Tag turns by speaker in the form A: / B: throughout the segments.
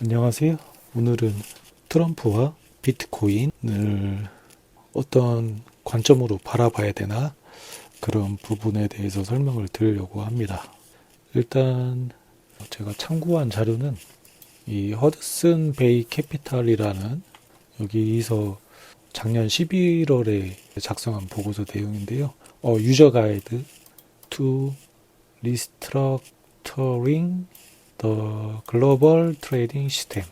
A: 안녕하세요. 오늘은 트럼프와 비트코인을 어떤 관점으로 바라봐야 되나 그런 부분에 대해서 설명을 드리려고 합니다. 일단 제가 참고한 자료는 이 허드슨 베이 캐피탈이라는 여기서 작년 11월에 작성한 보고서 내용인데요. 유저 가이드 to restructuring the global trading system.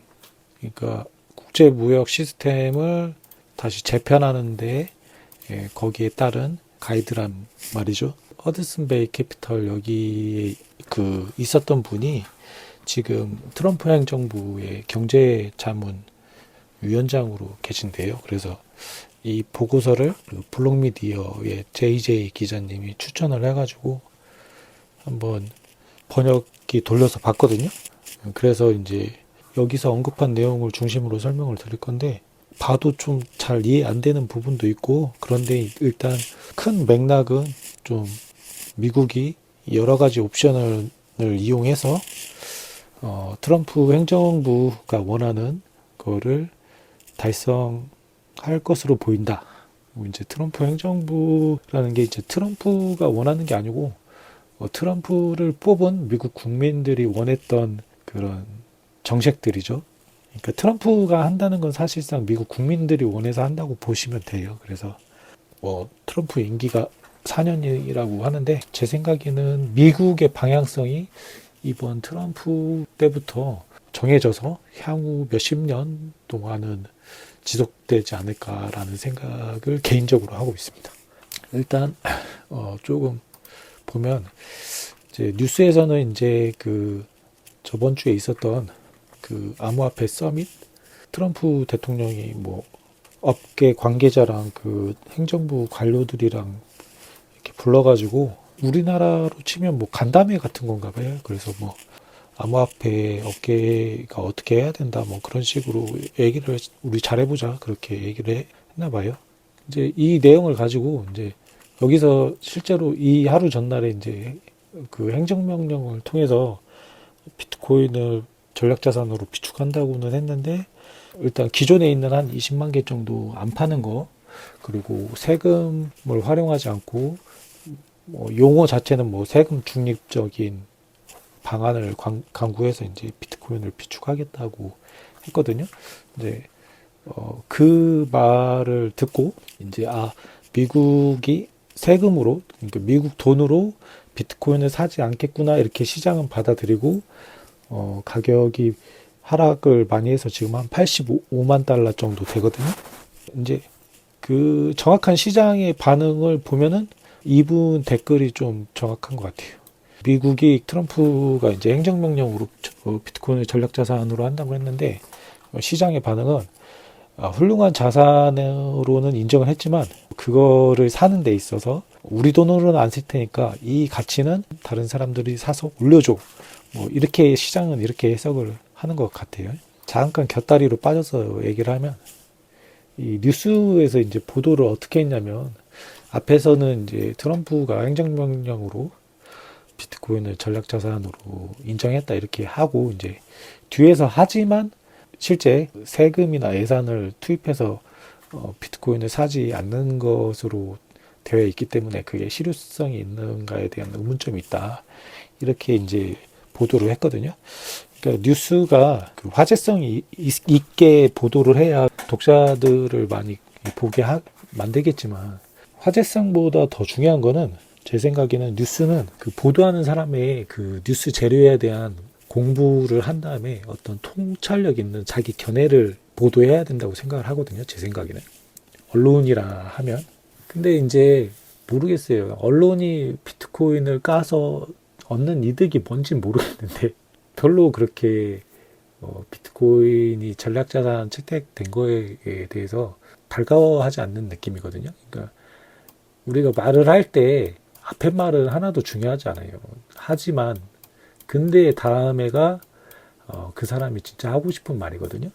A: 그러니까 국제 무역 시스템을 다시 재편하는데 거기에 따른 가이드란 말이죠. 허드슨 베이 캐피털 여기에 있었던 분이 지금 트럼프 행정부의 경제자문 위원장으로 계신데요. 그래서 이 보고서를 블록미디어의 JJ 기자님이 추천을 해가지고 한번 번역기 돌려서 봤거든요. 그래서 이제 여기서 언급한 내용을 중심으로 설명을 드릴 건데 봐도 좀 잘 이해 안 되는 부분도 있고, 그런데 일단 큰 맥락은 좀 미국이 여러 가지 옵션을 이용해서 트럼프 행정부가 원하는 거를 달성할 것으로 보인다. 이제 트럼프 행정부라는 게 이제 트럼프가 원하는 게 아니고 트럼프를 뽑은 미국 국민들이 원했던 그런 정책들이죠. 그러니까 트럼프가 한다는 건 사실상 미국 국민들이 원해서 한다고 보시면 돼요. 그래서 트럼프 임기가 4년이라고 하는데 제 생각에는 미국의 방향성이 이번 트럼프 때부터 정해져서 향후 몇십 년 동안은 지속되지 않을까라는 생각을 개인적으로 하고 있습니다. 일단 조금 보면 이제 뉴스에서는 이제 저번 주에 있었던 암호화폐 서밋, 트럼프 대통령이 업계 관계자랑 행정부 관료들이랑 이렇게 불러가지고 우리나라로 치면 간담회 같은 건가 봐요. 그래서 암호화폐 업계가 어떻게 해야 된다 그런 식으로 얘기를 우리 잘해보자 그렇게 얘기를 했나 봐요. 이제 이 내용을 가지고 이제 여기서 실제로 이 하루 전날에 이제 행정명령을 통해서 비트코인을 전략자산으로 비축한다고는 했는데, 일단 기존에 있는 한 20만 개 정도 안 파는 거, 그리고 세금을 활용하지 않고 용어 자체는 세금 중립적인 방안을 강구해서 이제 비트코인을 비축하겠다고 했거든요. 이제 그 말을 듣고 이제 미국이 세금으로, 그러니까 미국 돈으로 비트코인을 사지 않겠구나 이렇게 시장은 받아들이고 가격이 하락을 많이 해서 지금 한 85만 달러 정도 되거든요. 이제 정확한 시장의 반응을 보면은 이분 댓글이 좀 정확한 것 같아요. 미국이 트럼프가 이제 행정명령으로 비트코인을 전략자산으로 한다고 했는데 시장의 반응은 훌륭한 자산으로는 인정을 했지만 그거를 사는 데 있어서 우리 돈으로는 안 쓸 테니까 이 가치는 다른 사람들이 사서 올려줘. 이렇게 시장은 이렇게 해석을 하는 것 같아요. 잠깐 곁다리로 빠져서 얘기를 하면 이 뉴스에서 이제 보도를 어떻게 했냐면 앞에서는 이제 트럼프가 행정명령으로 비트코인을 전략자산으로 인정했다 이렇게 하고 이제 뒤에서 하지만 실제 세금이나 예산을 투입해서 비트코인을 사지 않는 것으로 되어 있기 때문에 그게 실효성이 있는가에 대한 의문점이 있다. 이렇게 이제 보도를 했거든요. 그러니까 뉴스가 화제성이 있게 보도를 해야 독자들을 많이 보게 만들겠지만 화제성보다 더 중요한 거는 제 생각에는 뉴스는 보도하는 사람의 뉴스 재료에 대한 공부를 한 다음에 어떤 통찰력 있는 자기 견해를 보도해야 된다고 생각을 하거든요. 제 생각에는. 언론이라 하면. 근데 이제 모르겠어요. 언론이 비트코인을 까서 얻는 이득이 뭔지 모르겠는데 별로 그렇게 비트코인이 전략자산 채택된 거에 대해서 달가워하지 않는 느낌이거든요. 그러니까 우리가 말을 할 때 앞에 말은 하나도 중요하지 않아요. 하지만 근데 다음에가 그 사람이 진짜 하고 싶은 말이거든요.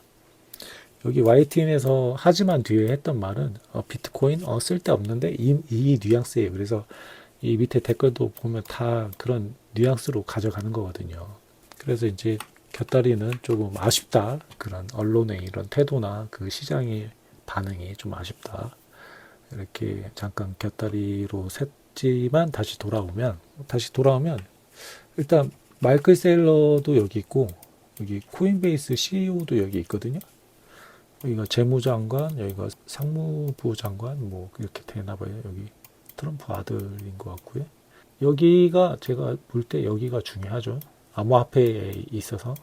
A: 여기 YTN에서 하지만 뒤에 했던 말은 비트코인 쓸데없는데 이 뉘앙스예요. 그래서 이 밑에 댓글도 보면 다 그런 뉘앙스로 가져가는 거거든요. 그래서 이제 곁다리는 조금 아쉽다. 그런 언론의 이런 태도나 그 시장의 반응이 좀 아쉽다. 이렇게 잠깐 곁다리로 샜지만 다시 돌아오면 일단 마이클 세일러도 여기 있고 여기 코인베이스 CEO도 여기 있거든요. 여기가 재무장관, 여기가 상무부 장관 뭐 이렇게 되나 봐요. 여기 트럼프 아들인 것 같고요. 여기가 제가 볼 때 여기가 중요하죠. 암호화폐에 있어서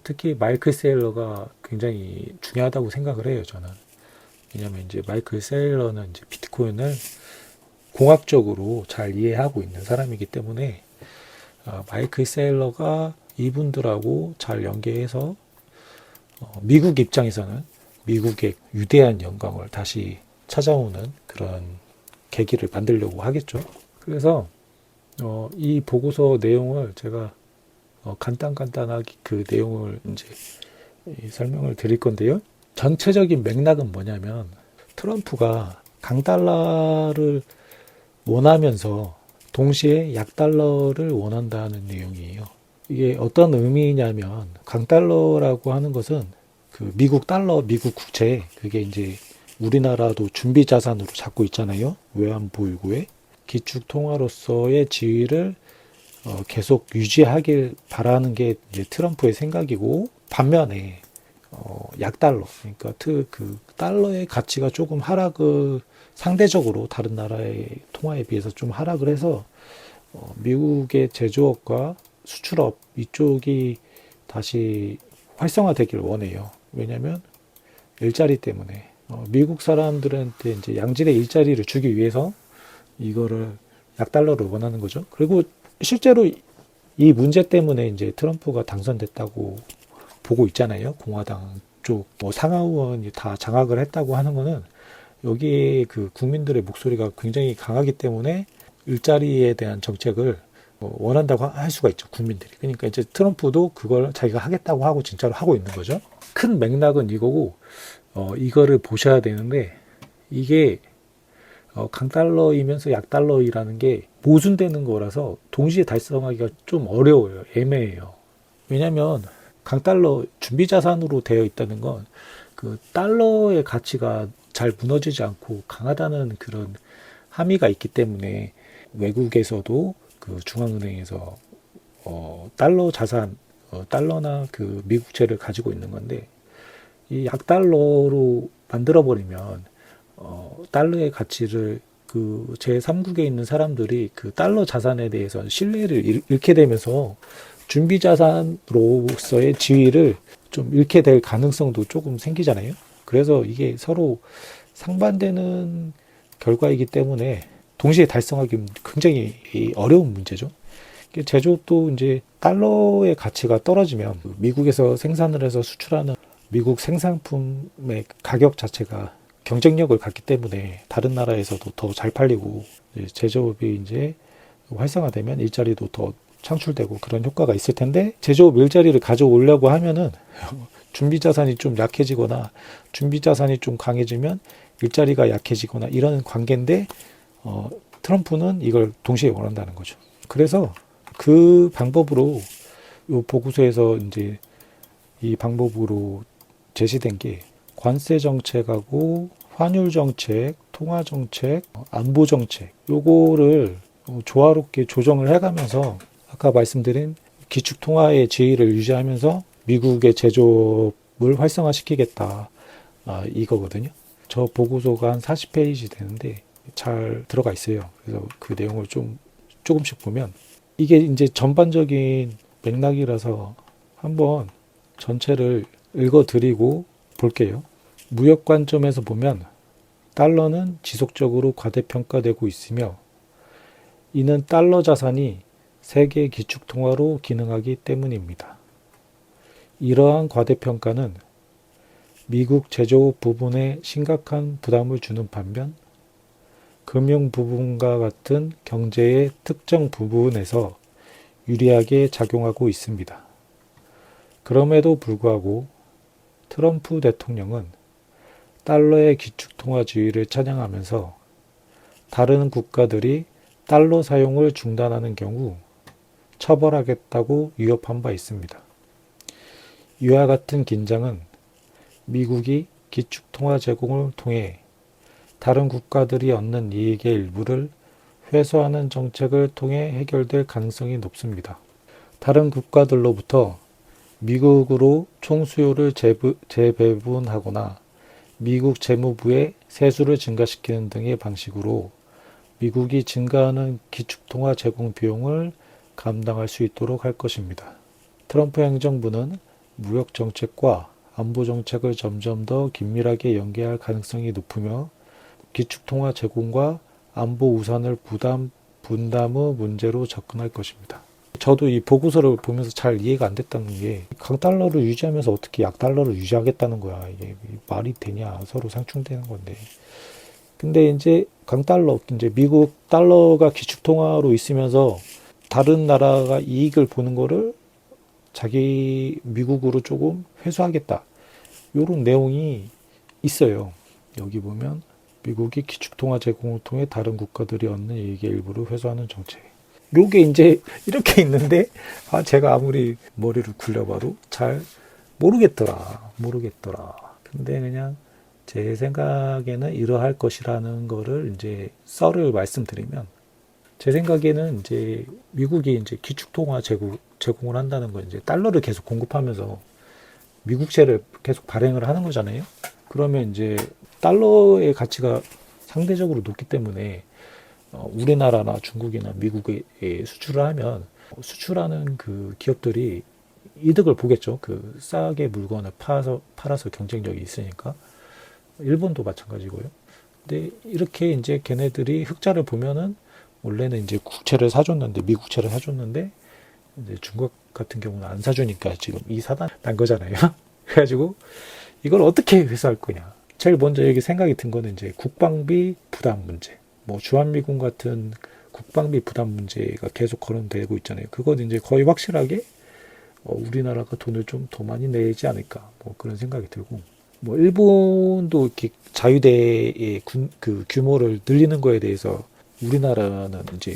A: 특히 마이클 세일러가 굉장히 중요하다고 생각을 해요. 저는. 왜냐하면 이제 마이클 세일러는 이제 비트코인을 공학적으로 잘 이해하고 있는 사람이기 때문에 마이클 세일러가 이분들하고 잘 연계해서 미국 입장에서는 미국의 위대한 영광을 다시 찾아오는 그런 계기를 만들려고 하겠죠. 그래서 이 보고서 내용을 제가 간단하게 그 내용을 이제 설명을 드릴 건데요. 전체적인 맥락은 뭐냐면 트럼프가 강달러를 원하면서 동시에 약달러를 원한다는 내용이에요. 이게 어떤 의미냐면 강달러라고 하는 것은 그 미국 달러, 미국 국채 그게 이제 우리나라도 준비 자산으로 잡고 있잖아요. 외환보유고에 기축 통화로서의 지위를 계속 유지하길 바라는 게 이제 트럼프의 생각이고 반면에 약달러 그러니까 그 달러의 가치가 조금 하락을 상대적으로 다른 나라의 통화에 비해서 좀 하락을 해서 미국의 제조업과 수출업 이쪽이 다시 활성화되길 원해요. 왜냐하면 일자리 때문에 미국 사람들한테 이제 양질의 일자리를 주기 위해서 이거를 약달러를 원하는 거죠. 그리고 실제로 이 문제 때문에 이제 트럼프가 당선됐다고 보고 있잖아요. 공화당 쪽 뭐 상하의원이 다 장악을 했다고 하는 거는 여기에 그 국민들의 목소리가 굉장히 강하기 때문에 일자리에 대한 정책을 원한다고 할 수가 있죠. 국민들이. 그러니까 이제 트럼프도 그걸 자기가 하겠다고 하고 진짜로 하고 있는 거죠. 큰 맥락은 이거고 이거를 보셔야 되는데 이게 강달러이면서 약달러이라는 게 모순되는 거라서 동시에 달성하기가 좀 어려워요. 애매해요. 왜냐하면 강달러 준비자산으로 되어 있다는 건 그 달러의 가치가 잘 무너지지 않고 강하다는 그런 함의가 있기 때문에 외국에서도 그 중앙은행에서 달러 자산, 달러나 그 미국채를 가지고 있는 건데 이 약달러로 만들어 버리면 달러의 가치를 그 제3국에 있는 사람들이 그 달러 자산에 대해서 신뢰를 잃게 되면서 준비 자산으로서의 지위를 좀 잃게 될 가능성도 조금 생기잖아요. 그래서 이게 서로 상반되는 결과이기 때문에 동시에 달성하기 굉장히 어려운 문제죠. 제조업도 이제 달러의 가치가 떨어지면 미국에서 생산을 해서 수출하는 미국 생산품의 가격 자체가 경쟁력을 갖기 때문에 다른 나라에서도 더 잘 팔리고 제조업이 이제 활성화되면 일자리도 더 창출되고 그런 효과가 있을 텐데 제조업 일자리를 가져오려고 하면은 준비 자산이 좀 약해지거나 준비 자산이 좀 강해지면 일자리가 약해지거나 이런 관계인데 트럼프는 이걸 동시에 원한다는 거죠. 그래서 그 방법으로 이 보고서에서 이제 이 방법으로 제시된 게 관세 정책하고 환율 정책, 통화 정책, 안보 정책 요거를 조화롭게 조정을 해가면서 아까 말씀드린 기축 통화의 지위를 유지하면서 미국의 제조업을 활성화시키겠다 이거거든요. 저 보고서가 한 40페이지 되는데 잘 들어가 있어요. 그래서 그 내용을 조금씩 보면 이게 이제 전반적인 맥락이라서 한번 전체를 읽어드리고 볼게요. 무역 관점에서 보면 달러는 지속적으로 과대평가되고 있으며 이는 달러 자산이 세계 기축통화로 기능하기 때문입니다. 이러한 과대평가는 미국 제조업 부분에 심각한 부담을 주는 반면 금융 부분과 같은 경제의 특정 부분에서 유리하게 작용하고 있습니다. 그럼에도 불구하고 트럼프 대통령은 달러의 기축통화 지위를 찬양하면서 다른 국가들이 달러 사용을 중단하는 경우 처벌하겠다고 위협한 바 있습니다. 이와 같은 긴장은 미국이 기축통화 제공을 통해 다른 국가들이 얻는 이익의 일부를 회수하는 정책을 통해 해결될 가능성이 높습니다. 다른 국가들로부터 미국으로 총수요를 재배분하거나 미국 재무부에 세수를 증가시키는 등의 방식으로 미국이 증가하는 기축통화 제공 비용을 감당할 수 있도록 할 것입니다. 트럼프 행정부는 무역 정책과 안보 정책을 점점 더 긴밀하게 연계할 가능성이 높으며 기축통화 제공과 안보 우산을 분담의 문제로 접근할 것입니다. 저도 이 보고서를 보면서 잘 이해가 안 됐다는 게 강달러를 유지하면서 어떻게 약달러를 유지하겠다는 거야. 이게 말이 되냐. 서로 상충되는 건데. 근데 이제 강달러, 이제 미국 달러가 기축통화로 있으면서 다른 나라가 이익을 보는 거를 자기 미국으로 조금 회수하겠다. 요런 내용이 있어요. 여기 보면 미국이 기축통화 제공을 통해 다른 국가들이 얻는 이익의 일부를 회수하는 정책. 요게 이제 이렇게 있는데 제가 아무리 머리를 굴려봐도 잘 모르겠더라. 근데 그냥 제 생각에는 이러할 것이라는 거를 이제 썰을 말씀드리면 제 생각에는 이제 미국이 이제 기축통화 제공을 한다는 건 이제 달러를 계속 공급하면서 미국채를 계속 발행을 하는 거잖아요. 그러면 이제 달러의 가치가 상대적으로 높기 때문에 우리나라나 중국이나 미국에 수출을 하면 수출하는 그 기업들이 이득을 보겠죠. 그 싸게 물건을 팔아서 경쟁력이 있으니까. 일본도 마찬가지고요. 근데 이렇게 이제 걔네들이 흑자를 보면은 원래는 이제 국채를 사줬는데 미국채를 사줬는데 이제 중국 같은 경우는 안 사주니까 지금 이 사단 난 거잖아요. 그래가지고 이걸 어떻게 회수할 거냐. 제일 먼저 여기 생각이 든 거는 이제 국방비 부담 문제. 뭐 주한미군 같은 국방비 부담 문제가 계속 거론되고 있잖아요. 그건 이제 거의 확실하게 우리나라가 돈을 좀 더 많이 내지 않을까. 뭐 그런 생각이 들고. 뭐 일본도 이렇게 자유대의 그 규모를 늘리는 거에 대해서 우리나라는 이제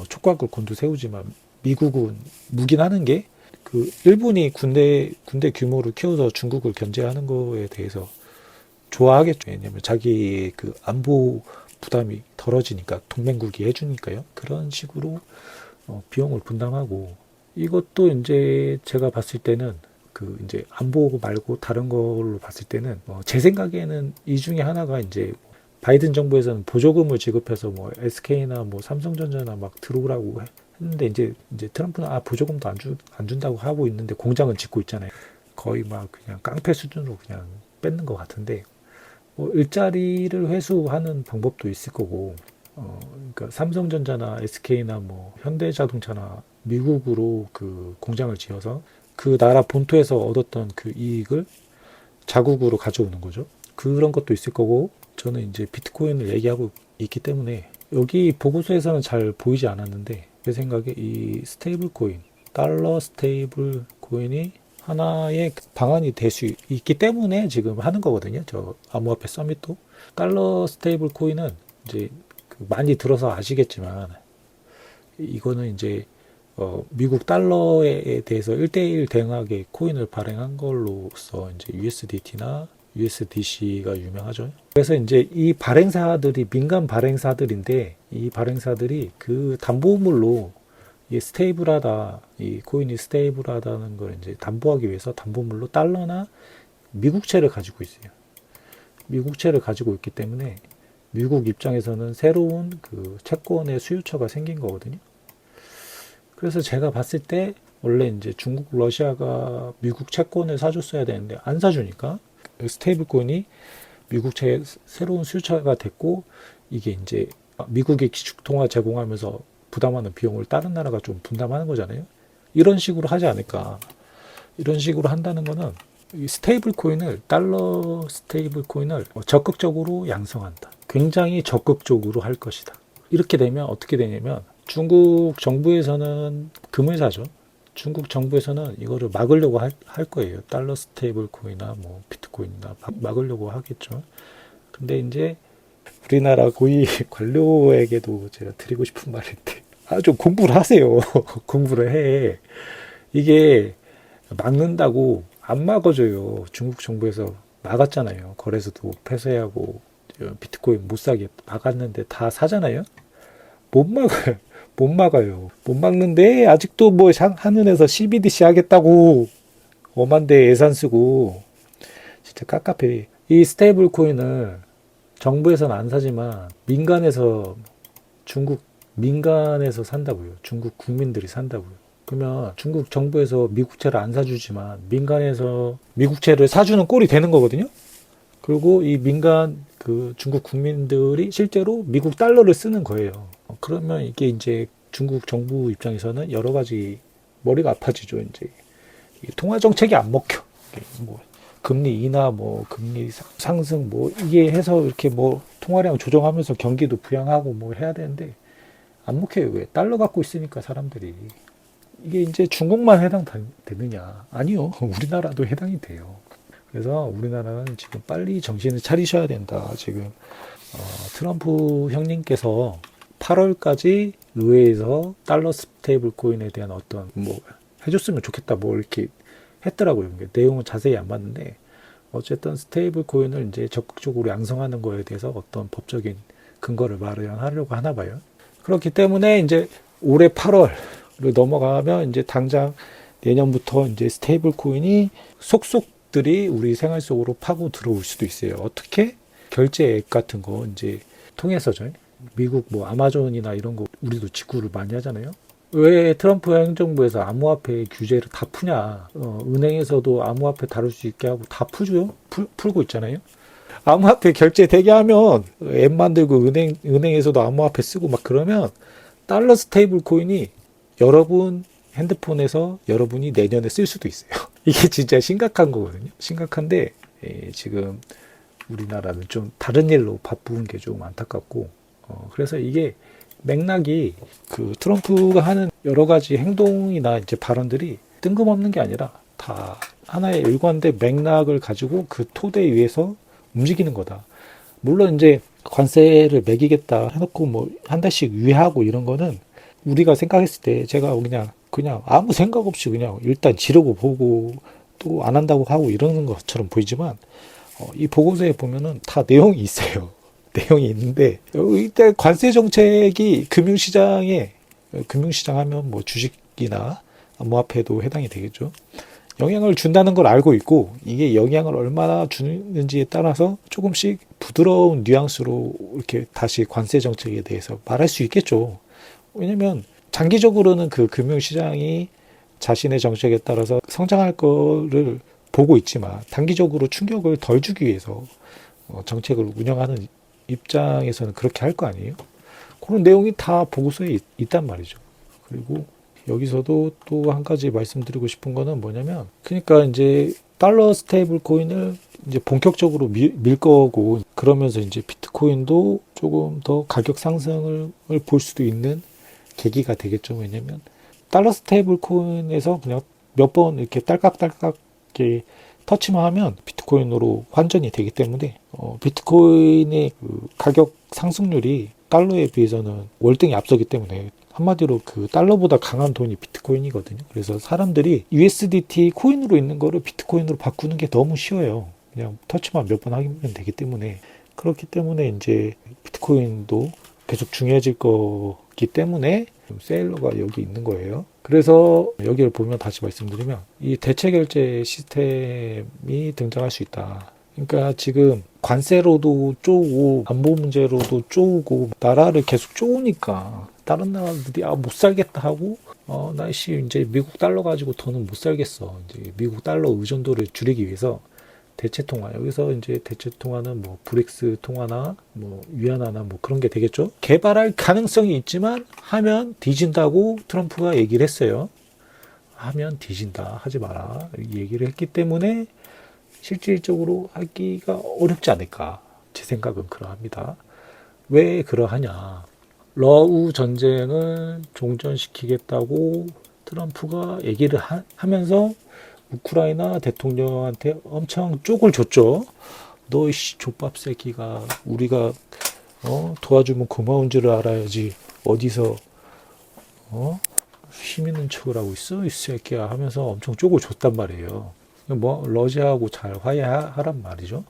A: 촉각을 곤두세우지만 미국은 묵인하는 게 그 일본이 군대 규모를 키워서 중국을 견제하는 거에 대해서 좋아하겠죠. 왜냐면 자기 그 안보 부담이 덜어지니까 동맹국이 해주니까요. 그런 식으로 비용을 분담하고 이것도 이제 제가 봤을 때는 그 이제 안보 말고 다른 걸로 봤을 때는 제 생각에는 이 중에 하나가 이제 바이든 정부에서는 보조금을 지급해서 뭐 SK나 뭐 삼성전자나 막 들어오라고 했는데 이제 트럼프는 보조금도 안 준다고 하고 있는데 공장은 짓고 있잖아요. 거의 막 그냥 깡패 수준으로 그냥 뺏는 것 같은데 뭐 일자리를 회수하는 방법도 있을 거고 그러니까 삼성전자나 SK나 뭐 현대자동차나 미국으로 그 공장을 지어서 그 나라 본토에서 얻었던 그 이익을 자국으로 가져오는 거죠. 그런 것도 있을 거고 저는 이제 비트코인을 얘기하고 있기 때문에 여기 보고서에서는 잘 보이지 않았는데 제 생각에 이 스테이블 코인, 달러 스테이블 코인이 하나의 방안이 될 수 있기 때문에 지금 하는 거거든요. 저 암호화폐 서밋도 달러 스테이블 코인은 이제 많이 들어서 아시겠지만 이거는 이제 미국 달러에 대해서 1대1 대응하게 코인을 발행한 걸로서 이제 USDT나 USDC가 유명하죠. 그래서 이제 이 발행사들이 민간 발행사들인데 이 발행사들이 그 담보물로 이 스테이블하다, 이 코인이 스테이블하다는 걸 이제 담보하기 위해서 담보물로 달러나 미국채를 가지고 있어요. 미국채를 가지고 있기 때문에 미국 입장에서는 새로운 그 채권의 수요처가 생긴 거거든요. 그래서 제가 봤을 때 원래 이제 중국, 러시아가 미국 채권을 사줬어야 되는데 안 사주니까 스테이블 코인이 미국채의 새로운 수요처가 됐고 이게 이제 미국이 기축통화 제공하면서 부담하는 비용을 다른 나라가 좀 분담하는 거잖아요. 이런 식으로 하지 않을까. 이런 식으로 한다는 거는 이 스테이블 코인을 달러 스테이블 코인을 적극적으로 양성한다. 굉장히 적극적으로 할 것이다. 이렇게 되면 어떻게 되냐면 중국 정부에서는 금을 사죠. 중국 정부에서는 이거를 막으려고 할 거예요. 달러 스테이블 코인이나 뭐 비트코인이나 막으려고 하겠죠. 근데 이제 우리나라 고위 관료에게도 제가 드리고 싶은 말인데 좀 공부를 하세요. 공부를 해. 이게 막는다고 안 막아줘요. 중국 정부에서 막았잖아요. 거래소도 폐쇄하고 비트코인 못 사게 막았는데 다 사잖아요. 못 막아요. 못 막아요. 못 막는데 아직도 뭐 한은에서 CBDC 하겠다고 엄한데 예산 쓰고 진짜 깝깝해. 이 스테이블 코인을 정부에서는 안 사지만 민간에서 중국 민간에서 산다고요. 중국 국민들이 산다고요. 그러면 중국 정부에서 미국채를 안 사주지만 민간에서 미국채를 사주는 꼴이 되는 거거든요. 그리고 이 민간 그 중국 국민들이 실제로 미국 달러를 쓰는 거예요. 그러면 이게 이제 중국 정부 입장에서는 여러 가지 머리가 아파지죠. 이제 통화 정책이 안 먹혀. 뭐 금리 인하, 뭐 금리 상승, 뭐 이게 해서 이렇게 뭐 통화량 조정하면서 경기도 부양하고 뭐 해야 되는데 안 먹혀요. 왜? 달러 갖고 있으니까 사람들이. 이게 이제 중국만 해당되느냐? 아니요. 우리나라도 해당이 돼요. 그래서 우리나라는 지금 빨리 정신을 차리셔야 된다. 지금 트럼프 형님께서 8월까지 의회에서 달러 스테이블 코인에 대한 어떤 뭐 해줬으면 좋겠다 뭐 이렇게 했더라고요. 내용은 자세히 안 봤는데 어쨌든 스테이블 코인을 이제 적극적으로 양성하는 거에 대해서 어떤 법적인 근거를 마련하려고 하나 봐요. 그렇기 때문에 이제 올해 8월을 넘어가면 이제 당장 내년부터 이제 스테이블 코인이 속속들이 우리 생활 속으로 파고 들어올 수도 있어요. 어떻게? 결제 앱 같은 거 이제 통해서죠. 미국 뭐 아마존이나 이런 거 우리도 직구를 많이 하잖아요. 왜 트럼프 행정부에서 암호화폐 규제를 다 푸냐? 은행에서도 암호화폐 다룰 수 있게 하고 다 푸죠. 풀고 있잖아요. 암호화폐 결제 되게 하면 앱 만들고 은행에서도 암호화폐 쓰고 막 그러면 달러 스테이블 코인이 여러분 핸드폰에서 여러분이 내년에 쓸 수도 있어요. 이게 진짜 심각한 거거든요. 심각한데 지금 우리나라는 좀 다른 일로 바쁜 게 좀 안타깝고 그래서 이게 맥락이 그 트럼프가 하는 여러 가지 행동이나 이제 발언들이 뜬금없는 게 아니라 다 하나의 일관된 맥락을 가지고 그 토대 위에서 움직이는 거다. 물론 이제 관세를 매기겠다 해놓고 뭐 한 달씩 유예하고 이런 거는 우리가 생각했을 때 제가 그냥 아무 생각 없이 그냥 일단 지르고 보고 또 안 한다고 하고 이러는 것처럼 보이지만 이 보고서에 보면은 다 내용이 있어요. 내용이 있는데 이때 관세 정책이 금융시장 하면 뭐 주식이나 암호화폐도 해당이 되겠죠. 영향을 준다는 걸 알고 있고 이게 영향을 얼마나 주는지에 따라서 조금씩 부드러운 뉘앙스로 이렇게 다시 관세 정책에 대해서 말할 수 있겠죠. 왜냐면 장기적으로는 그 금융시장이 자신의 정책에 따라서 성장할 거를 보고 있지만 단기적으로 충격을 덜 주기 위해서 정책을 운영하는 입장에서는 그렇게 할 거 아니에요? 그런 내용이 다 보고서에 있단 말이죠. 그리고 여기서도 또 한 가지 말씀드리고 싶은 거는 뭐냐면, 그러니까 이제 달러 스테이블 코인을 이제 본격적으로 밀 거고, 그러면서 이제 비트코인도 조금 더 가격 상승을 볼 수도 있는 계기가 되겠죠. 왜냐면 달러 스테이블 코인에서 그냥 몇 번 이렇게 딸깍딸깍 이렇게 터치만 하면 비트코인으로 환전이 되기 때문에 비트코인의 그 가격 상승률이 달러에 비해서는 월등히 앞서기 때문에 한마디로 그 달러보다 강한 돈이 비트코인이거든요. 그래서 사람들이 USDT 코인으로 있는 거를 비트코인으로 바꾸는 게 너무 쉬워요. 그냥 터치만 몇 번 하면 되기 때문에. 그렇기 때문에 이제 비트코인도 계속 중요해질 거기 때문에 세일러가 여기 있는 거예요. 그래서 여기를 보면 다시 말씀드리면 이 대체 결제 시스템이 등장할 수 있다. 그러니까 지금 관세로도 쪼고 안보 문제로도 쪼고 나라를 계속 쪼으니까 다른 나라들이 못 살겠다 하고 나씨 이제 미국 달러 가지고 더는 못 살겠어. 이제 미국 달러 의존도를 줄이기 위해서 대체 통화, 여기서 이제 대체 통화는 뭐 브릭스 통화나 뭐 위안화나 뭐 그런 게 되겠죠. 개발할 가능성이 있지만 하면 뒤진다고 트럼프가 얘기를 했어요. 하면 뒤진다, 하지 마라 이 얘기를 했기 때문에 실질적으로 하기가 어렵지 않을까. 제 생각은 그러합니다. 왜 그러하냐. 러우 전쟁을 종전시키겠다고 트럼프가 얘기를 하면서 우크라이나 대통령한테 엄청 쪽을 줬죠. 너 씨 족밥 새끼가 우리가 도와주면 고마운 줄을 알아야지 어디서 힘 있는 척을 하고 있어 이 새끼야 하면서 엄청 쪼고 줬단 말이에요. 뭐 러시아하고 잘 화해하란 말이죠.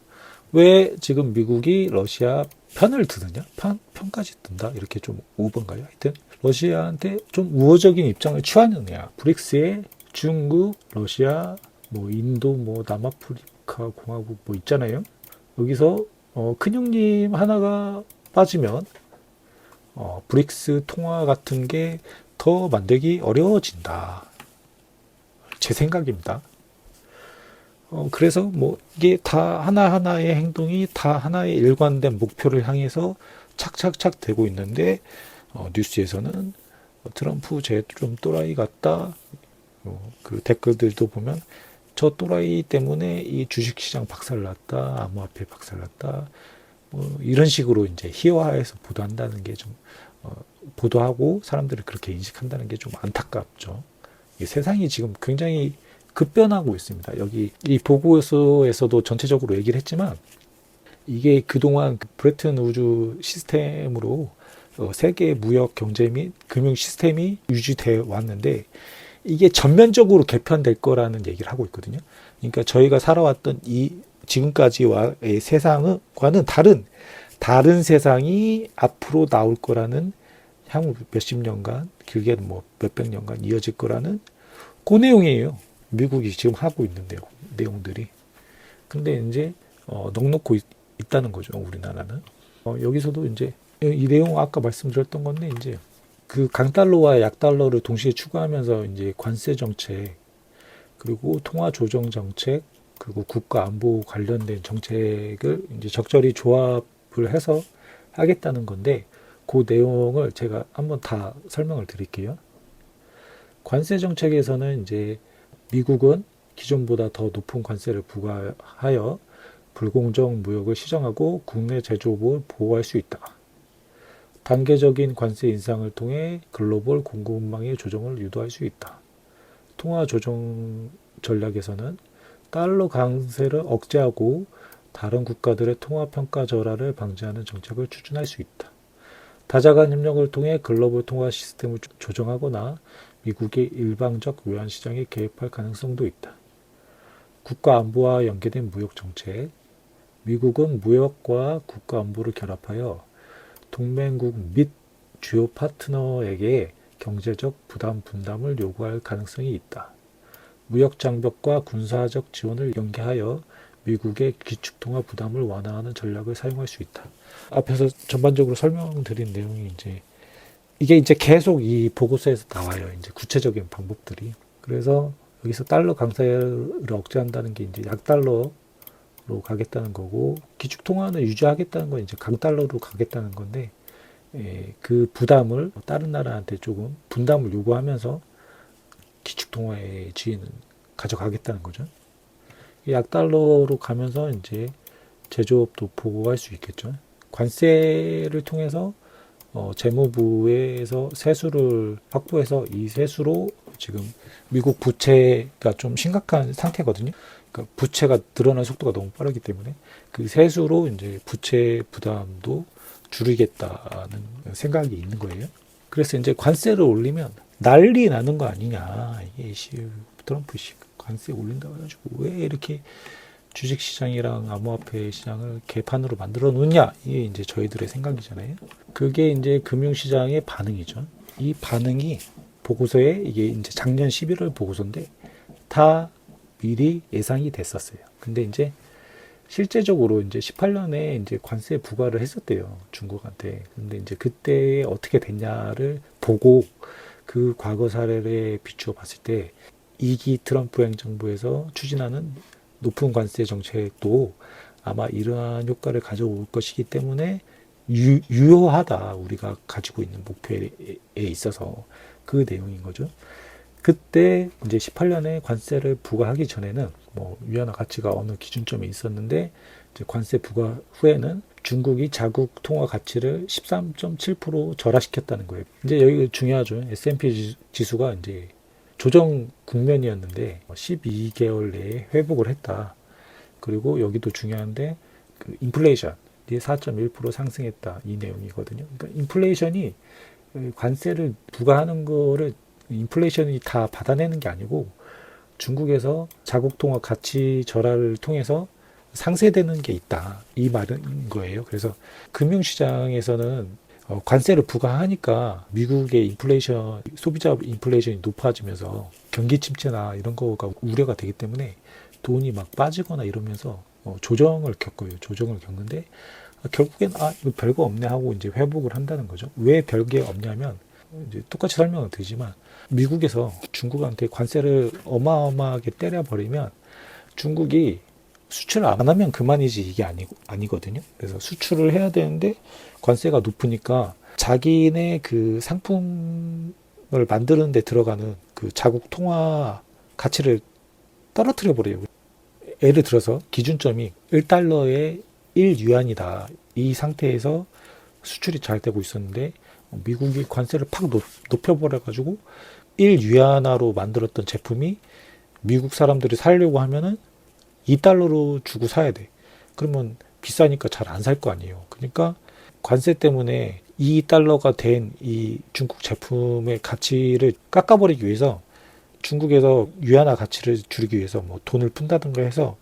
A: 왜 지금 미국이 러시아 편을 드느냐? 편까지 든다? 이렇게 좀 오버인가요? 하여튼 러시아한테 좀 우호적인 입장을 취하느냐? 브릭스에 중국, 러시아, 뭐 인도, 뭐 남아프리카 공화국 뭐 있잖아요. 여기서 큰형님 하나가 빠지면 브릭스 통화 같은 게 더 만들기 어려워진다. 제 생각입니다. 그래서 뭐 이게 다 하나하나의 행동이 다 하나의 일관된 목표를 향해서 착착착 되고 있는데 뉴스에서는 트럼프 쟤 좀 또라이 같다. 그 댓글들도 보면 저 또라이 때문에 이 주식시장 박살났다. 암호화폐 박살났다. 뭐 이런 식으로 이제 희화해서 보도한다는 게 좀 보도하고 사람들이 그렇게 인식한다는 게 좀 안타깝죠. 이 세상이 지금 굉장히 급변하고 있습니다. 여기 이 보고서에서도 전체적으로 얘기를 했지만 이게 그동안 브레튼 우주 시스템으로 세계 무역 경제 및 금융 시스템이 유지돼 왔는데 이게 전면적으로 개편될 거라는 얘기를 하고 있거든요. 그러니까 저희가 살아왔던 이 지금까지와의 세상과는 다른 세상이 앞으로 나올 거라는 향후 몇십 년간 길게는 뭐 몇백 년간 이어질 거라는 그 내용이에요. 미국이 지금 하고 있는 내용들이. 근데 이제 넉넉고 있다는 거죠. 우리나라는. 여기서도 이제 이 내용 아까 말씀드렸던 건데 이제 그 강달러와 약달러를 동시에 추구하면서 이제 관세 정책 그리고 통화 조정 정책 그리고 국가 안보 관련된 정책을 이제 적절히 조합을 해서 하겠다는 건데 그 내용을 제가 한번 다 설명을 드릴게요. 관세 정책에서는 이제 미국은 기존보다 더 높은 관세를 부과하여 불공정 무역을 시정하고 국내 제조업을 보호할 수 있다. 단계적인 관세 인상을 통해 글로벌 공급망의 조정을 유도할 수 있다. 통화 조정 전략에서는 달러 강세를 억제하고 다른 국가들의 통화 평가 절하를 방지하는 정책을 추진할 수 있다. 다자간 협력을 통해 글로벌 통화 시스템을 조정하거나 미국의 일방적 외환 시장에 개입할 가능성도 있다. 국가 안보와 연계된 무역 정책. 미국은 무역과 국가 안보를 결합하여 동맹국 및 주요 파트너에게 경제적 부담 분담을 요구할 가능성이 있다. 무역 장벽과 군사적 지원을 연계하여 미국의 기축통화 부담을 완화하는 전략을 사용할 수 있다. 앞에서 전반적으로 설명드린 내용이 이게 이제 계속 이 보고서에서 나와요. 이제 구체적인 방법들이. 그래서 여기서 달러 강세를 억제한다는 게 이제 약달러로 가겠다는 거고, 기축통화는 유지하겠다는 건 이제 강달러로 가겠다는 건데, 그 부담을 다른 나라한테 조금 분담을 요구하면서 기축통화의 지위는 가져가겠다는 거죠. 약달러로 가면서 이제 제조업도 보호할 수 있겠죠. 관세를 통해서 재무부에서 세수를 확보해서 이 세수로 지금 미국 부채가 좀 심각한 상태거든요. 그러니까 부채가 늘어나는 속도가 너무 빠르기 때문에 그 세수로 이제 부채 부담도 줄이겠다는 생각이 있는 거예요. 그래서 이제 관세를 올리면 난리 나는 거 아니냐. 이게 트럼프 관세 올린다고 해가지고 왜 이렇게 주식시장이랑 암호화폐 시장을 개판으로 만들어 놓냐. 이게 이제 저희들의 생각이잖아요. 그게 이제 금융시장의 반응이죠. 이 반응이 보고서에 이게 이제 작년 11월 보고서인데 다 미리 예상이 됐었어요. 근데 이제 실제적으로 이제 18년에 이제 관세 부과를 했었대요. 중국한테. 근데 이제 그때 어떻게 됐냐를 보고 그 과거 사례에 비추어 봤을 때 2기 트럼프 행정부에서 추진하는 높은 관세 정책도 아마 이러한 효과를 가져올 것이기 때문에 유효하다. 우리가 가지고 있는 목표에 있어서 그 내용인 거죠. 그때 이제 18년에 관세를 부과하기 전에는 뭐 위안화 가치가 어느 기준점에 있었는데 이제 관세 부과 후에는 중국이 자국 통화 가치를 13.7% 절하시켰다는 거예요. 이제 여기 중요하죠. S&P 지수가 이제 조정 국면이었는데 12개월 내에 회복을 했다. 그리고 여기도 중요한데 그 인플레이션이 4.1% 상승했다. 이 내용이거든요. 그러니까 인플레이션이 관세를 부과하는 거를 인플레이션이 다 받아내는 게 아니고 중국에서 자국 통화 가치 절하를 통해서 상쇄되는 게 있다. 이 말인 거예요. 그래서 금융시장에서는 관세를 부과하니까 미국의 인플레이션, 소비자 인플레이션이 높아지면서 경기 침체나 이런 거가 우려가 되기 때문에 돈이 막 빠지거나 이러면서 조정을 겪어요. 조정을 겪는데 결국엔 이거 별거 없네 하고 이제 회복을 한다는 거죠. 왜 별게 없냐면 이제 똑같이 설명은 되지만 미국에서 중국한테 관세를 어마어마하게 때려버리면 중국이 수출을 안 하면 그만이지 이게 아니거든요. 그래서 수출을 해야 되는데 관세가 높으니까 자기네 그 상품을 만드는 데 들어가는 그 자국 통화 가치를 떨어뜨려 버려요. 예를 들어서 기준점이 1달러에 1유안이다. 이 상태에서 수출이 잘 되고 있었는데 미국이 관세를 팍 높여버려가지고 1유안화로 만들었던 제품이 미국 사람들이 사려고 하면은 2달러로 주고 사야 돼. 그러면 비싸니까 잘 안 살 거 아니에요. 그러니까 관세 때문에 2달러가 된 이 중국 제품의 가치를 깎아버리기 위해서 중국에서 유안화 가치를 줄이기 위해서 뭐 돈을 푼다든가 해서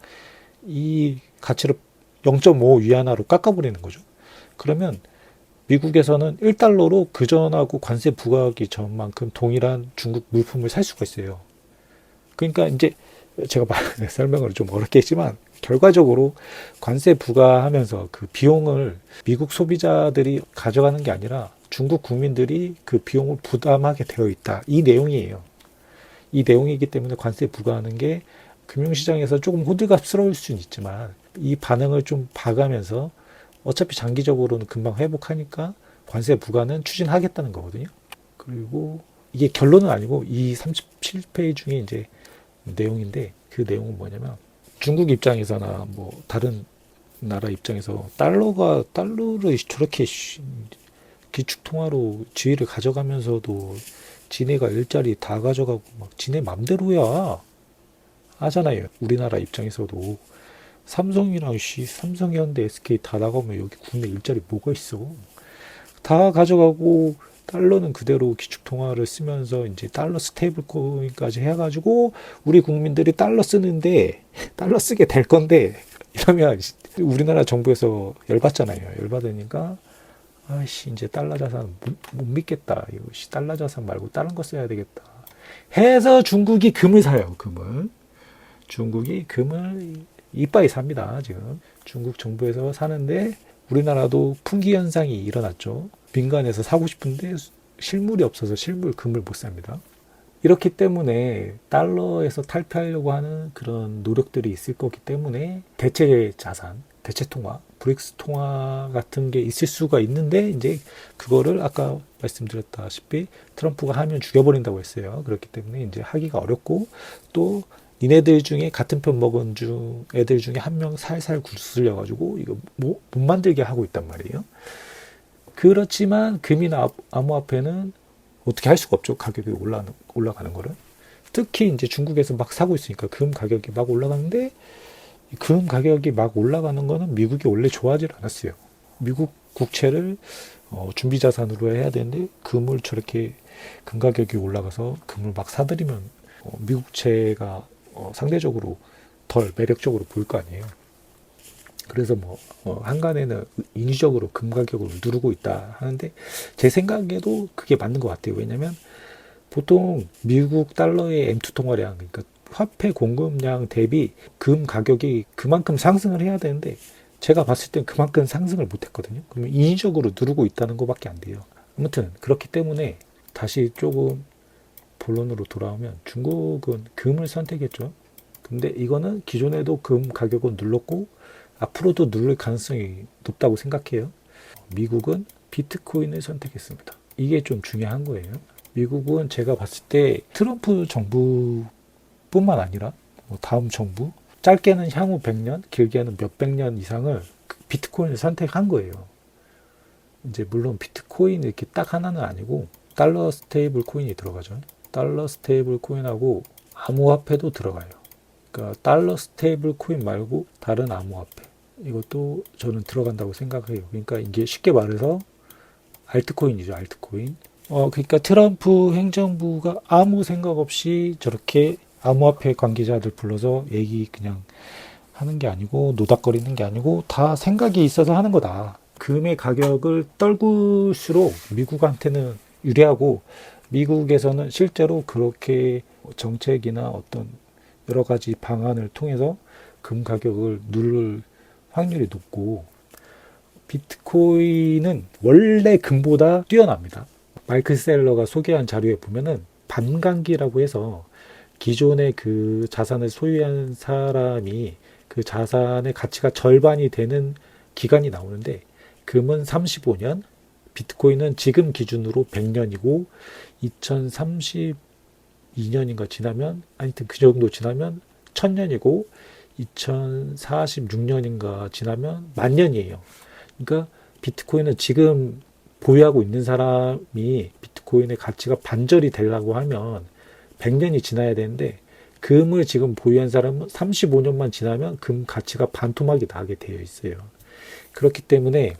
A: 이 가치를 0.5 유안화로 깎아버리는 거죠. 그러면 미국에서는 1달러로 그전하고 관세 부과하기 전만큼 동일한 중국 물품을 살 수가 있어요. 그러니까 이제 제가 설명을 좀 어렵게 했지만 결과적으로 관세 부과하면서 그 비용을 미국 소비자들이 가져가는 게 아니라 중국 국민들이 그 비용을 부담하게 되어 있다. 이 내용이에요. 이 내용이기 때문에 관세 부과하는 게 금융시장에서 조금 호들갑스러울 수는 있지만 이 반응을 좀 봐가면서 어차피 장기적으로는 금방 회복하니까 관세 부과는 추진하겠다는 거거든요. 그리고 이게 결론은 아니고 이 37페이지 중에 이제 내용인데 그 내용은 뭐냐면 중국 입장에서나 뭐 다른 나라 입장에서 달러를 저렇게 기축통화로 지위를 가져가면서도 지네가 일자리 다 가져가고 막 지네 맘대로야 하잖아요. 우리나라 입장에서도 삼성이랑 삼성현대 SK 다 나가면 여기 국내 일자리 뭐가 있어? 다 가져가고 달러는 그대로 기축통화를 쓰면서 이제 달러 스테이블 코인까지 해가지고 우리 국민들이 달러 쓰는데 달러 쓰게 될 건데 이러면 우리나라 정부에서 열받잖아요. 열받으니까 아이씨 이제 달러 자산 못 믿겠다. 이거 달러 자산 말고 다른 거 써야 되겠다. 해서 중국이 금을 사요. 금을. 중국이 금을 이빠이 삽니다. 지금 중국 정부에서 사는데 우리나라도 풍기 현상이 일어났죠. 민간에서 사고 싶은데 실물이 없어서 금을 못 삽니다. 이렇기 때문에 달러에서 탈피하려고 하는 그런 노력들이 있을 거기 때문에 대체 자산, 대체 통화, 브릭스 통화 같은 게 있을 수가 있는데 이제 그거를 아까 말씀드렸다시피 트럼프가 하면 죽여버린다고 했어요. 그렇기 때문에 이제 하기가 어렵고 또 니네들 중에 같은 편 먹은 애들 중에 한 명 살살 굴슬려가지고 이거 못 만들게 하고 있단 말이에요. 그렇지만 금이나 암호화폐는 어떻게 할 수가 없죠. 가격이 올라가는 거를. 특히 이제 중국에서 막 사고 있으니까 금 가격이 막 올라가는데 금 가격이 막 올라가는 거는 미국이 원래 좋아하지 않았어요. 미국 국채를 준비자산으로 해야 되는데 금을 저렇게 금 가격이 올라가서 금을 막 사들이면 미국채가 상대적으로 덜 매력적으로 보일 거 아니에요. 그래서 한간에는 인위적으로 금 가격을 누르고 있다 하는데 제 생각에도 그게 맞는 것 같아요. 왜냐하면 보통 미국 달러의 M2 통화량, 그러니까 화폐 공급량 대비 금 가격이 그만큼 상승을 해야 되는데 제가 봤을 땐 그만큼 상승을 못했거든요. 그러면 인위적으로 누르고 있다는 것밖에 안 돼요. 아무튼 그렇기 때문에 다시 조금 본론으로 돌아오면 중국은 금을 선택했죠. 근데 이거는 기존에도 금 가격은 눌렀고 앞으로도 누를 가능성이 높다고 생각해요. 미국은 비트코인을 선택했습니다. 이게 좀 중요한 거예요. 미국은 제가 봤을 때 트럼프 정부뿐만 아니라 다음 정부, 짧게는 향후 100년, 길게는 몇백 년 이상을 비트코인을 선택한 거예요. 이제 물론 비트코인 이렇게 딱 하나는 아니고 달러 스테이블 코인이 들어가죠. 달러 스테이블 코인하고 암호화폐도 들어가요. 그러니까 달러 스테이블 코인 말고 다른 암호화폐. 이것도 저는 들어간다고 생각해요. 그러니까 이게 쉽게 말해서 알트코인이죠. 알트코인. 그러니까 트럼프 행정부가 아무 생각 없이 저렇게 암호화폐 관계자들 불러서 얘기 그냥 하는 게 아니고 노닥거리는 게 아니고 다 생각이 있어서 하는 거다. 금의 가격을 떨굴수록 미국한테는 유리하고 미국에서는 실제로 그렇게 정책이나 어떤 여러 가지 방안을 통해서 금 가격을 누를 확률이 높고 비트코인은 원래 금보다 뛰어납니다. 마이클 셀러가 소개한 자료에 보면은 반감기라고 해서 기존의 그 자산을 소유한 사람이 그 자산의 가치가 절반이 되는 기간이 나오는데 금은 35년, 비트코인은 지금 기준으로 100년이고 2032년인가 지나면 하여튼 그 정도 지나면 1000년이고 2046년인가 지나면 만년이에요. 그러니까 비트코인은 지금 보유하고 있는 사람이 비트코인의 가치가 반절이 되려고 하면 100년이 지나야 되는데 금을 지금 보유한 사람은 35년만 지나면 금 가치가 반토막이 나게 되어 있어요. 그렇기 때문에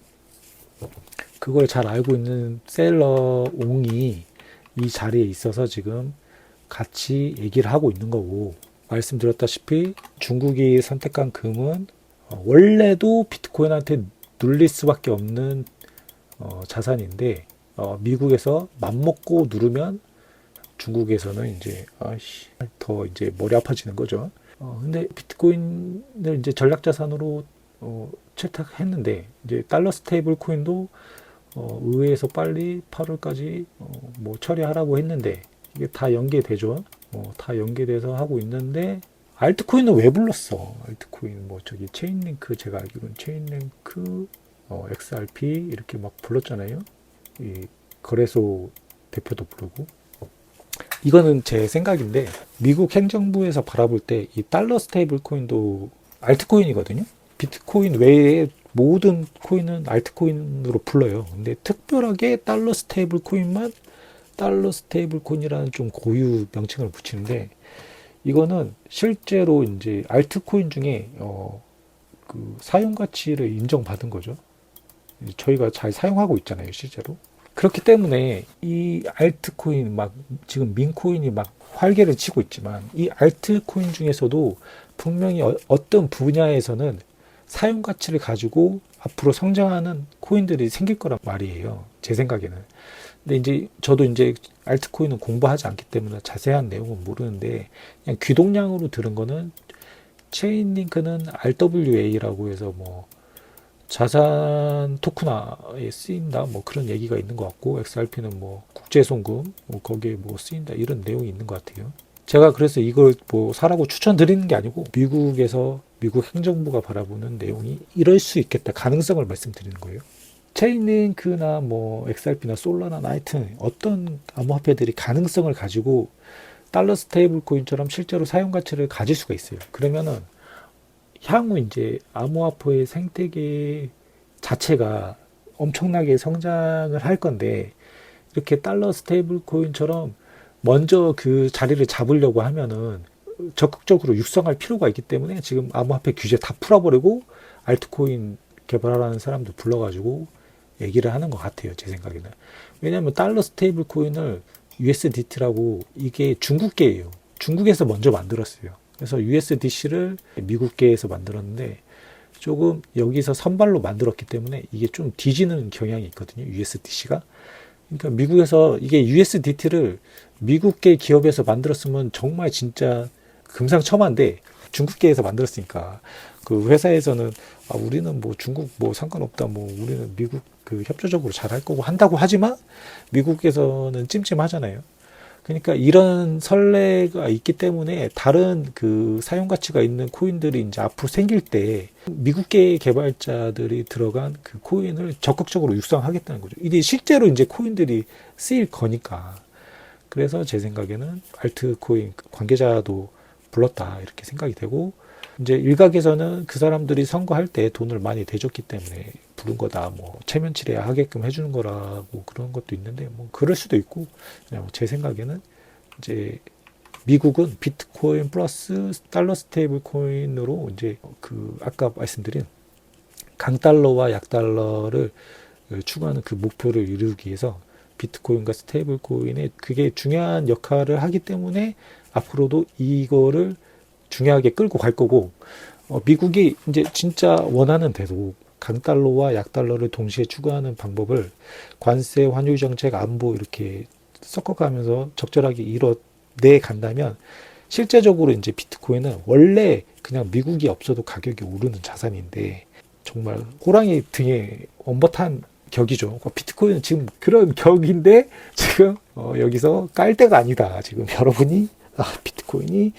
A: 그걸 잘 알고 있는 셀러 옹이 이 자리에 있어서 지금 같이 얘기를 하고 있는 거고 말씀드렸다시피 중국이 선택한 금은 원래도 비트코인한테 눌릴 수밖에 없는 자산인데 미국에서 맘먹고 누르면 중국에서는 이제 더 이제 머리 아파지는 거죠. 근데 비트코인을 이제 전략 자산으로 채택했는데 이제 달러 스테이블 코인도 의회에서 빨리 8월까지 뭐 처리하라고 했는데 이게 다 연계되죠. 다 연계돼서 하고 있는데 알트코인은 왜 불렀어? 알트코인 뭐 저기 체인링크 제가 알기로는 체인링크 XRP 이렇게 막 불렀잖아요. 이 거래소 대표도 부르고 이거는 제 생각인데 미국 행정부에서 바라볼 때 이 달러 스테이블 코인도 알트코인이거든요. 비트코인 외에 모든 코인은 알트코인으로 불러요. 근데 특별하게 달러 스테이블 코인만 달러 스테이블 코인이라는 좀 고유 명칭을 붙이는데 이거는 실제로 이제 알트코인 중에 그 사용 가치를 인정받은 거죠. 저희가 잘 사용하고 있잖아요, 실제로. 그렇기 때문에 이 알트코인 막 지금 민코인이 막 활개를 치고 있지만 이 알트코인 중에서도 분명히 어떤 분야에서는 사용 가치를 가지고 앞으로 성장하는 코인들이 생길 거란 말이에요. 제 생각에는. 근데 이제 저도 이제 알트코인은 공부하지 않기 때문에 자세한 내용은 모르는데 그냥 귀동량으로 들은 거는 체인링크는 RWA라고 해서 뭐 자산 토크나에 쓰인다 뭐 그런 얘기가 있는 것 같고 XRP는 뭐 국제송금 뭐 거기에 뭐 쓰인다 이런 내용이 있는 것 같아요. 제가 그래서 이걸 뭐 사라고 추천드리는 게 아니고 미국에서 미국 행정부가 바라보는 내용이 이럴 수 있겠다 가능성을 말씀드리는 거예요. 체인링크나 뭐 XRP나 솔라나 하여튼 어떤 암호화폐들이 가능성을 가지고 달러 스테이블 코인처럼 실제로 사용 가치를 가질 수가 있어요. 그러면은 향후 이제 암호화폐의 생태계 자체가 엄청나게 성장을 할 건데 이렇게 달러 스테이블 코인처럼 먼저 그 자리를 잡으려고 하면은 적극적으로 육성할 필요가 있기 때문에 지금 암호화폐 규제 다 풀어버리고 알트코인 개발하라는 사람들 불러가지고 얘기를 하는 것 같아요. 제 생각에는. 왜냐하면 달러 스테이블 코인을 USDT라고 이게 중국계예요. 중국에서 먼저 만들었어요. 그래서 USDC를 미국계에서 만들었는데 조금 여기서 선발로 만들었기 때문에 이게 좀 뒤지는 경향이 있거든요. USDC가. 그러니까 미국에서 이게 USDT를 미국계 기업에서 만들었으면 정말 진짜 금상첨화인데 중국계에서 만들었으니까 그 회사에서는 우리는 뭐 중국 뭐 상관없다 뭐 우리는 미국 그 협조적으로 잘 할 거고 한다고 하지만 미국에서는 찜찜하잖아요. 그러니까 이런 선례가 있기 때문에 다른 그 사용 가치가 있는 코인들이 이제 앞으로 생길 때 미국계 개발자들이 들어간 그 코인을 적극적으로 육성하겠다는 거죠. 이게 실제로 이제 코인들이 쓰일 거니까. 그래서 제 생각에는 알트코인 관계자도 불렀다 이렇게 생각이 되고 이제 일각에서는 그 사람들이 선거할 때 돈을 많이 대줬기 때문에 부른 거다 뭐 체면 치레야 하게끔 해주는 거라고 그런 것도 있는데 뭐 그럴 수도 있고 그냥 제 생각에는 이제 미국은 비트코인 플러스 달러 스테이블 코인으로 이제 그 아까 말씀드린 강달러와 약달러를 추구하는 그 목표를 이루기 위해서 비트코인과 스테이블 코인에 그게 중요한 역할을 하기 때문에 앞으로도 이거를 중요하게 끌고 갈 거고, 미국이 이제 진짜 원하는 대로 강달러와 약달러를 동시에 추구하는 방법을 관세, 환율 정책, 안보 이렇게 섞어가면서 적절하게 이뤄내 간다면 실제적으로 이제 비트코인은 원래 그냥 미국이 없어도 가격이 오르는 자산인데 정말 호랑이 등에 엄버탄 격이죠. 비트코인은 지금 그런 격인데 지금 여기서 깔 때가 아니다. 지금 여러분이 비트코인이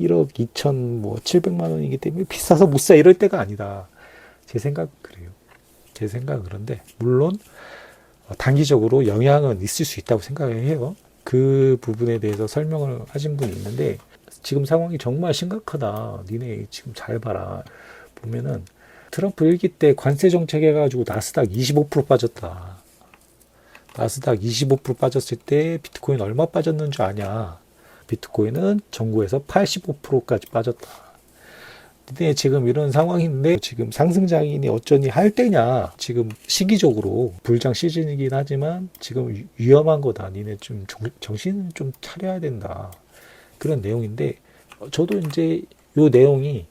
A: 1억 2천 뭐 700만 원이기 때문에 비싸서 못 사 이럴 때가 아니다. 제 생각 그래요. 제 생각은 그런데 물론 단기적으로 영향은 있을 수 있다고 생각을 해요. 그 부분에 대해서 설명을 하신 분이 있는데 지금 상황이 정말 심각하다. 니네 지금 잘 봐라. 보면은 트럼프 1기 때 관세 정책 해가지고 나스닥 25% 빠졌다. 나스닥 25% 빠졌을 때 비트코인 얼마 빠졌는 줄 아냐. 비트코인은 전국에서 85%까지 빠졌다. 근데 지금 이런 상황인데 지금 상승장인이 어쩌니 할 때냐. 지금 시기적으로 불장 시즌이긴 하지만 지금 위험한 거다. 니네 좀 정신 좀 차려야 된다. 그런 내용인데 저도 이제 요 내용이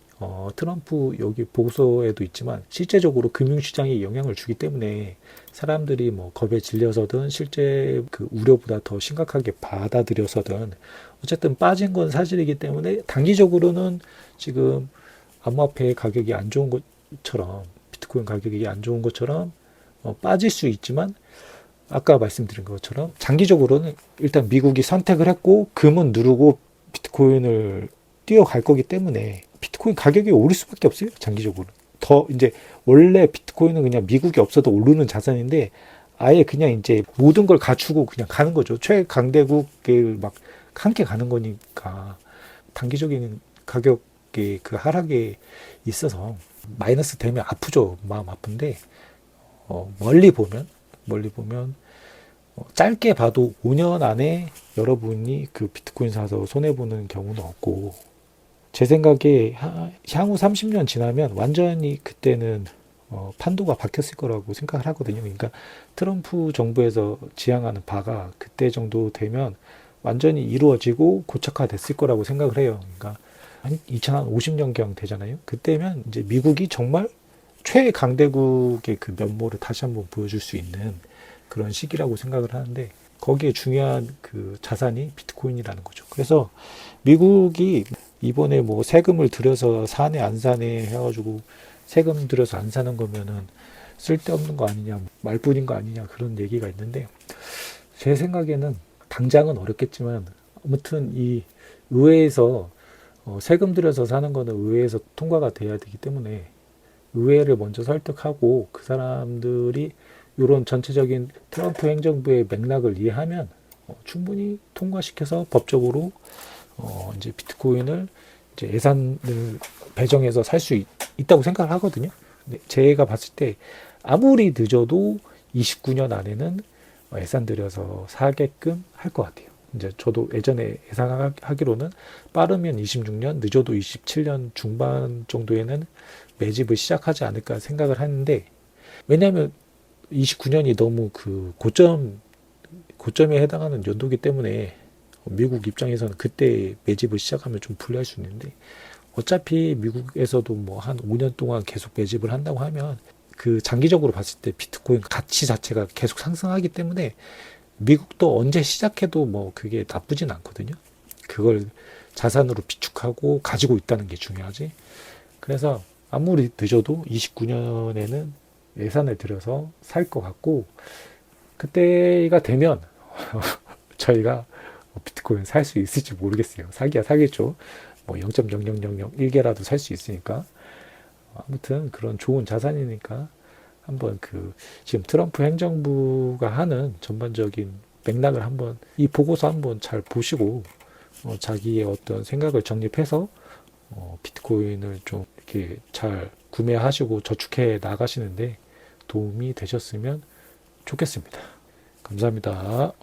A: 트럼프 여기 보고서에도 있지만 실제적으로 금융시장에 영향을 주기 때문에 사람들이 뭐 겁에 질려서든 실제 그 우려보다 더 심각하게 받아들여서든 어쨌든 빠진 건 사실이기 때문에 단기적으로는 지금 암호화폐 가격이 안 좋은 것처럼 비트코인 가격이 안 좋은 것처럼 빠질 수 있지만 아까 말씀드린 것처럼 장기적으로는 일단 미국이 선택을 했고 금은 누르고 비트코인을 뛰어갈 거기 때문에 비트코인 가격이 오를 수밖에 없어요. 장기적으로. 더 이제 원래 비트코인은 그냥 미국이 없어도 오르는 자산인데 아예 그냥 이제 모든 걸 갖추고 그냥 가는 거죠. 최강대국에 막 함께 가는 거니까 단기적인 가격의 그 하락에 있어서 마이너스 되면 아프죠. 마음 아픈데 멀리 보면 짧게 봐도 5년 안에 여러분이 그 비트코인 사서 손해보는 경우는 없고 제 생각에 향후 30년 지나면 완전히 그때는 판도가 바뀌었을 거라고 생각을 하거든요. 그러니까 트럼프 정부에서 지향하는 바가 그때 정도 되면 완전히 이루어지고 고착화됐을 거라고 생각을 해요. 그러니까 한 2050년경 되잖아요. 그때면 이제 미국이 정말 최강대국의 그 면모를 다시 한번 보여줄 수 있는 그런 시기라고 생각을 하는데 거기에 중요한 그 자산이 비트코인이라는 거죠. 그래서 미국이 이번에 뭐 세금을 들여서 사네 안 사네 해가지고 세금 들여서 안 사는 거면은 쓸데없는 거 아니냐 말뿐인 거 아니냐 그런 얘기가 있는데 제 생각에는 당장은 어렵겠지만 아무튼 이 의회에서 세금 들여서 사는 거는 의회에서 통과가 돼야 되기 때문에 의회를 먼저 설득하고 그 사람들이 이런 전체적인 트럼프 행정부의 맥락을 이해하면 충분히 통과시켜서 법적으로 이제 비트코인을 이제 예산을 배정해서 살 수 있다고 생각을 하거든요. 근데 제가 봤을 때 아무리 늦어도 29년 안에는 예산 들여서 사게끔 할 것 같아요. 이제 저도 예전에 예상하기로는 빠르면 26년, 늦어도 27년 중반 정도에는 매집을 시작하지 않을까 생각을 하는데 왜냐하면 29년이 너무 그 고점에 해당하는 연도기 때문에 미국 입장에서는 그때 매집을 시작하면 좀 불리할 수 있는데 어차피 미국에서도 뭐 한 5년 동안 계속 매집을 한다고 하면 그 장기적으로 봤을 때 비트코인 가치 자체가 계속 상승하기 때문에 미국도 언제 시작해도 뭐 그게 나쁘진 않거든요. 그걸 자산으로 비축하고 가지고 있다는 게 중요하지. 그래서 아무리 늦어도 29년에는 예산을 들여서 살 것 같고 그때가 되면 저희가 비트코인 살 수 있을지 모르겠어요. 사기야 사겠죠. 뭐 0.00001개라도 살 수 있으니까. 아무튼 그런 좋은 자산이니까 한번 그 지금 트럼프 행정부가 하는 전반적인 맥락을 한번 이 보고서 한번 잘 보시고 자기의 어떤 생각을 정립해서 비트코인을 좀 이렇게 잘 구매하시고 저축해 나가시는데 도움이 되셨으면 좋겠습니다. 감사합니다.